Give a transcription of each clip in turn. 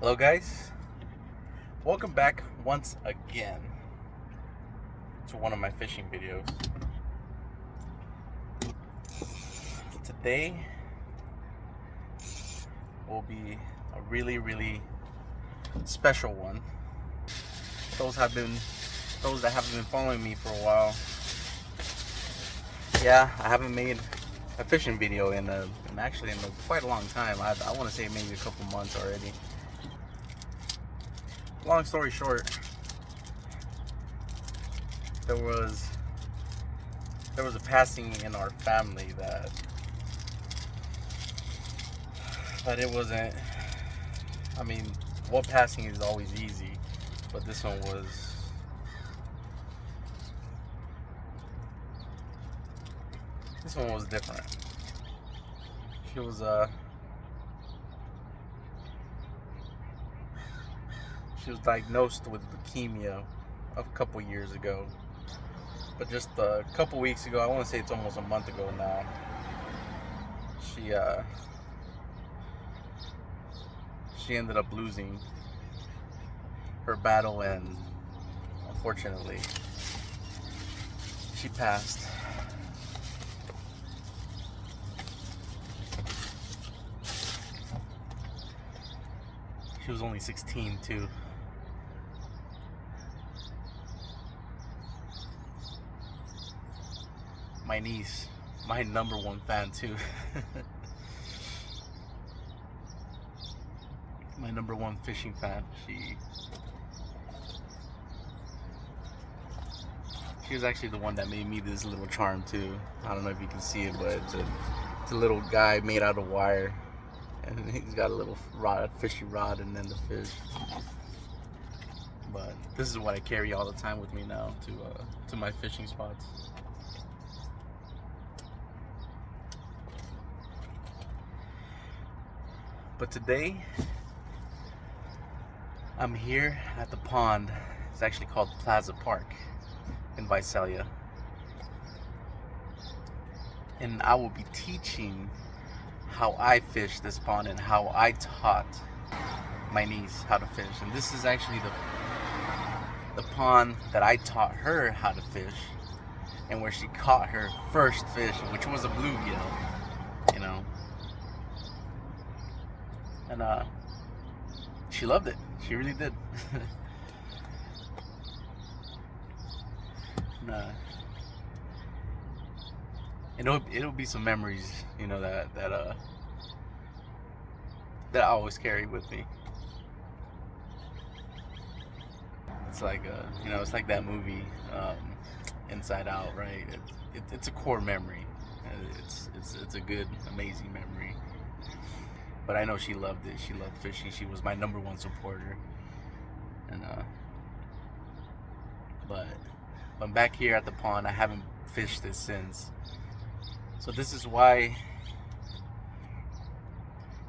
Hello guys, welcome back once again to one of my fishing videos. Today will be a really special one. Those that haven't been following me for a while, yeah, I haven't made a fishing video in quite a long time. I want to say maybe a couple months already. Long story short, there was a passing in our family that it wasn't. I mean, what passing is always easy, but this one was different. She was diagnosed with leukemia a couple years ago, but just a couple weeks ago, I want to say it's almost a month ago now, she ended up losing her battle, and unfortunately she passed. She was only 16 too. My niece, my number one fan too. My number one fishing fan. She was actually the one that made me this little charm too. I don't know if you can see it, but it's a little guy made out of wire, and he's got a little fishing rod, and then the fish. But this is what I carry all the time with me now to my fishing spots. But today, I'm here at the pond. It's actually called Plaza Park in Visalia. And I will be teaching how I fish this pond and how I taught my niece how to fish. And this is actually the pond that I taught her how to fish, and where she caught her first fish, which was a bluegill, you know. And she loved it. She really did. And it'll be some memories, you know, that I always carry with me. It's like it's like that movie, Inside Out, right? It's a core memory. It's a good, amazing memory. But I know she loved it. She loved fishing. She was my number one supporter. And but I'm back here at the pond. I haven't fished this since. So this is why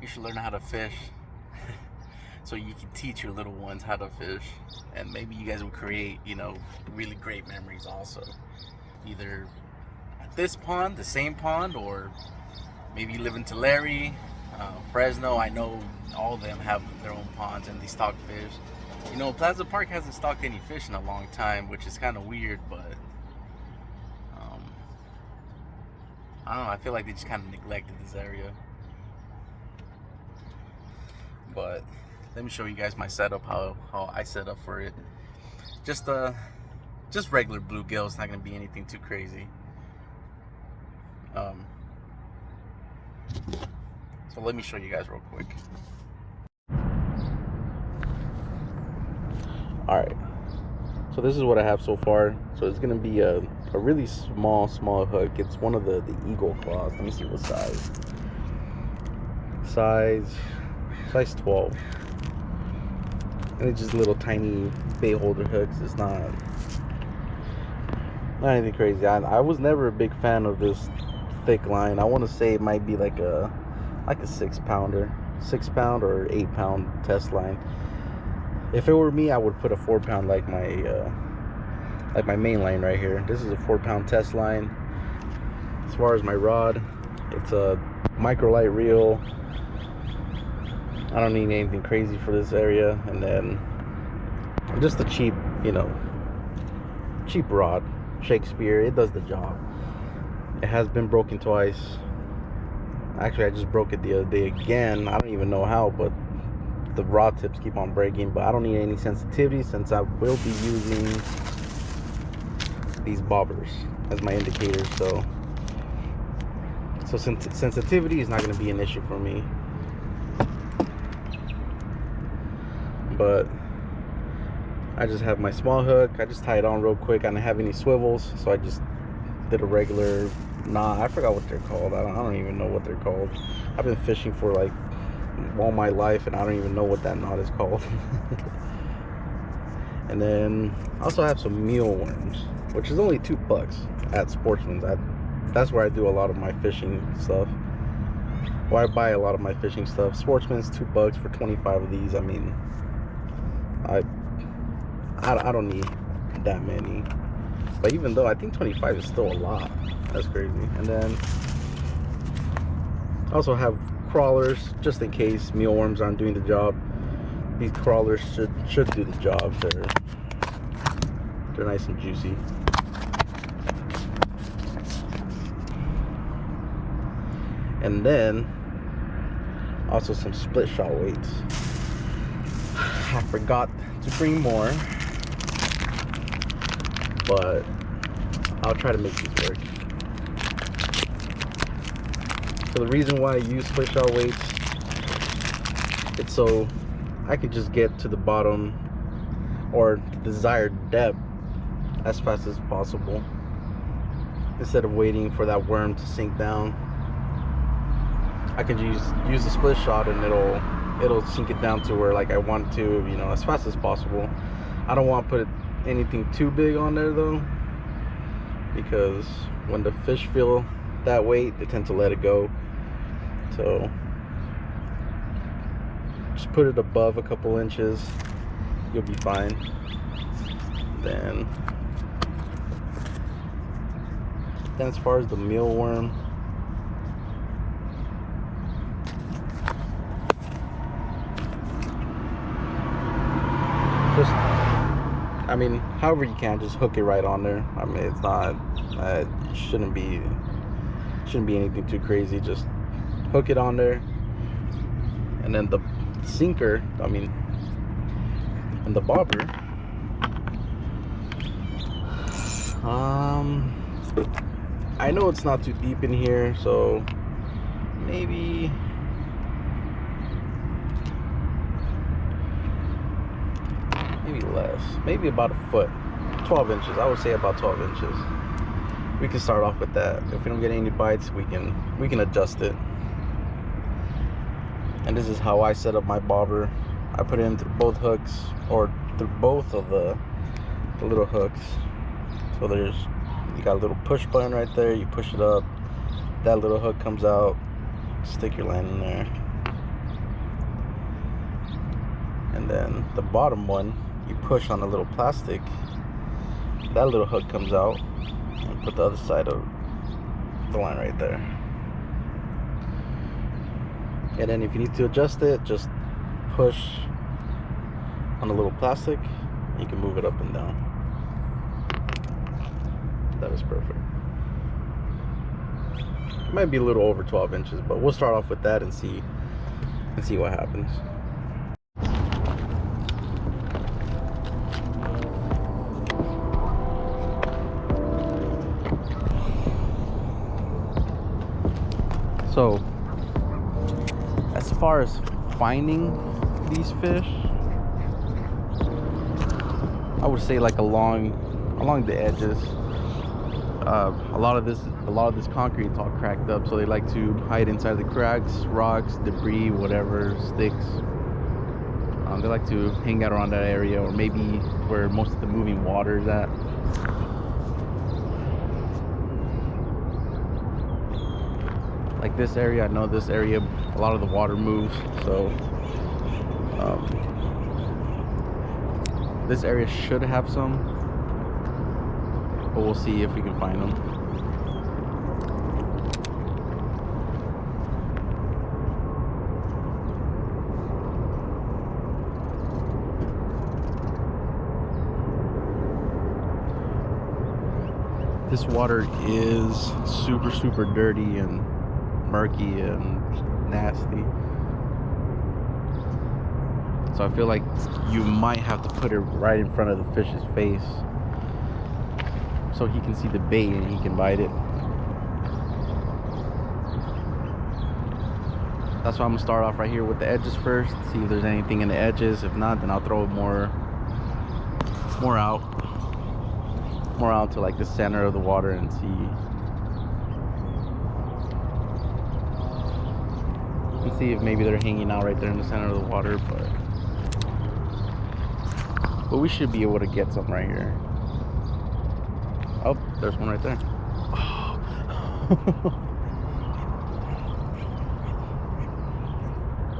you should learn how to fish, so you can teach your little ones how to fish, and maybe you guys will create, really great memories also. Either at this pond, the same pond, or maybe you live in Tulare, Fresno. I know all of them have their own ponds and they stock fish. Plaza Park hasn't stocked any fish in a long time, which is kind of weird, but I don't know, I feel like they just kind of neglected this area. But let me show you guys my setup, how I set up for it. Just regular bluegill. It's not gonna be anything too crazy. So let me show you guys real quick. Alright, so this is what I have so far. So it's gonna be a really small hook. It's one of the eagle claws. Let me see what size. Size 12. And it's just little tiny bait holder hooks. It's not anything crazy. I was never a big fan of this thick line. I want to say it might be like a 6-pound or 8-pound test line. If it were me, I would put a 4-pound like my main line right here. This is a 4-pound test line. As far as my rod, it's a microlight reel. I don't need anything crazy for this area. And then just a cheap, cheap rod. Shakespeare, it does the job. It has been broken twice. Actually, I just broke it the other day again. I don't even know how, but the rod tips keep on breaking. But I don't need any sensitivity since I will be using these bobbers as my indicators. So sensitivity is not going to be an issue for me. But I just have my small hook. I just tie it on real quick. I don't have any swivels, so I just did a regular knot. I forgot what they're called. I don't even know what they're called. I've been fishing for like all my life, and I don't even know what that knot is called. And then I also have some mealworms, which is only $2 at Sportsman's. That's where I do a lot of my fishing stuff. Or I buy a lot of my fishing stuff. Sportsman's $2 for 25 of these. I mean, I don't need that many. But even though I think 25 is still a lot. That's crazy. And then I also have crawlers just in case mealworms aren't doing the job. These crawlers should do the job. They're nice and juicy. And then also some split shot weights. I forgot to bring more, but I'll try to make these work. So the reason why I use split shot weights, it's so I can just get to the bottom or the desired depth as fast as possible instead of waiting for that worm to sink down. I can use the split shot and it'll sink it down to where like I want to, as fast as possible. I don't want to put anything too big on there though, because when the fish feel that weight, they tend to let it go. So just put it above a couple inches, you'll be fine. Then as far as the mealworm, just, however you can, just hook it right on there. It's not, shouldn't be anything too crazy. Just hook it on there, and then the sinker, and the bobber. I know it's not too deep in here, so maybe less, maybe about a foot, 12 inches. I would say about 12 inches. We can start off with that. If we don't get any bites, we can adjust it. And this is how I set up my bobber. I put it in through both hooks, or through both of the little hooks. So you got a little push button right there. You push it up, that little hook comes out, stick your line in there, and then the bottom one, you push on the little plastic, that little hook comes out, and put the other side of the line right there. And then if you need to adjust it, just push on the little plastic, you can move it up and down. That is perfect. It might be a little over 12 inches, but we'll start off with that and see what happens. So as far as finding these fish, I would say like along the edges. A lot of this concrete's all cracked up, so they like to hide inside the cracks, rocks, debris, whatever, sticks. They like to hang out around that area, or maybe where most of the moving water is at. Like this area, I know this area, a lot of the water moves, so this area should have some, but we'll see if we can find them. This water is super dirty and murky and nasty. So I feel like you might have to put it right in front of the fish's face so he can see the bait and he can bite it. That's why I'm gonna start off right here with the edges first, see if there's anything in the edges. If not, then I'll throw more out to like the center of the water and see if maybe they're hanging out right there in the center of the water, but we should be able to get some right here. Oh, there's one right there.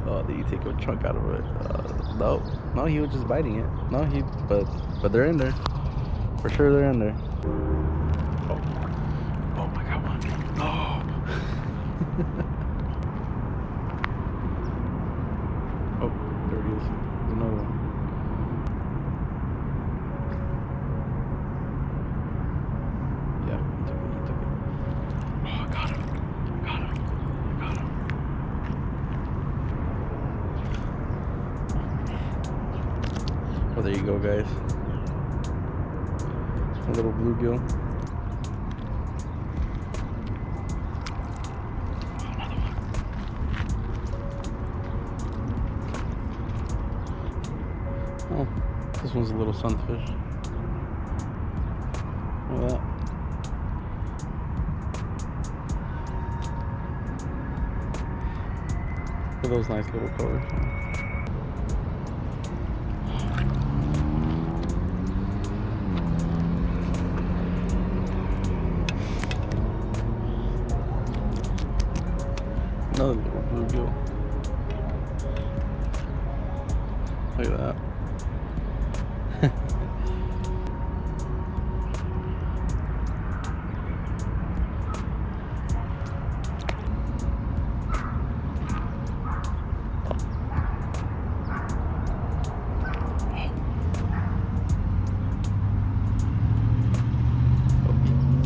Oh, did you take a chunk out of it? No, he was just biting it. But they're in there. For sure they're in there. Oh, I got one. Oh. Oh, there he is. There's another one. Yeah, he took it. Oh, I got him. Well, there you go, guys. A little bluegill. Another one. Oh, this one's a little sunfish. Look at that. Look at those nice little colors. Another little bluegill. Look at that.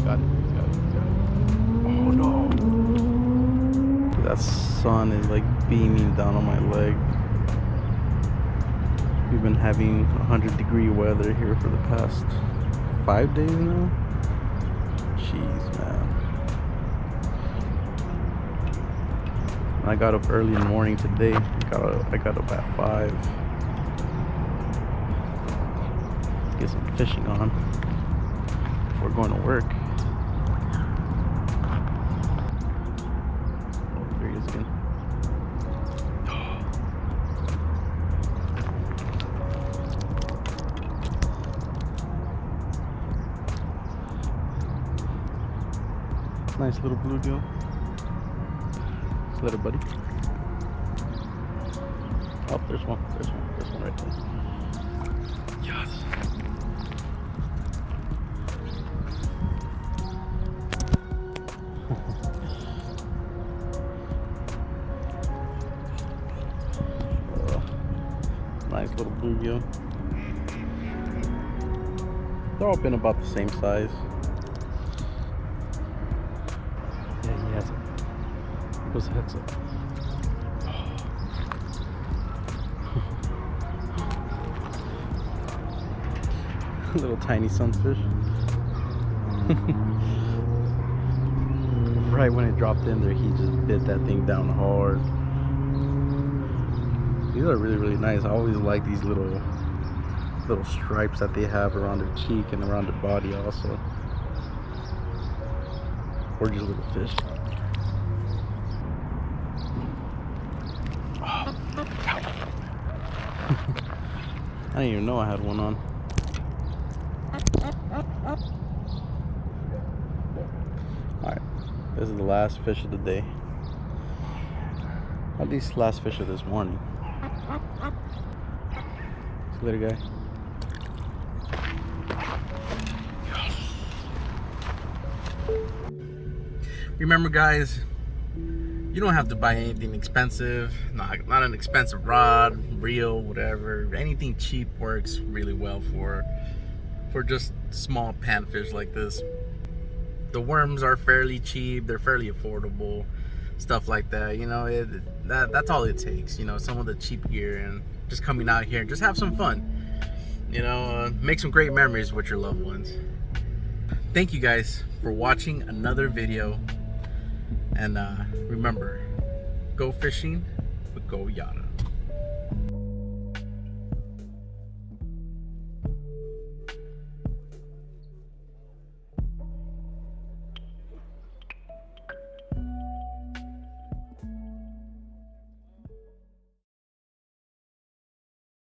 Got it. Oh no. That sun is like beaming down on my leg. We've been having 100-degree weather here for the past 5 days now. Jeez, man. I got up early in the morning today. I got up at 5. Get some fishing on before going to work. Nice little bluegill. Little buddy. Oh, there's one right there. Yes. Nice little bluegill. They're all been about the same size. What's the heads up? Little tiny sunfish. Right when it dropped in there, he just bit that thing down hard. These are really nice. I always like these little stripes that they have around their cheek and around their body also. Gorgeous little fish. I didn't even know I had one on. Alright, this is the last fish of the day. At least last fish of this morning. See you later, guy. Remember, guys, you don't have to buy anything expensive. Not an expensive rod, reel, whatever. Anything cheap works really well for just small panfish like this. The worms are fairly cheap, they're fairly affordable, stuff like that. You know, that's all it takes. You know, some of the cheap gear and just coming out here and just have some fun. You know, make some great memories with your loved ones. Thank you guys for watching another video, and remember, go fishing, but go yachting.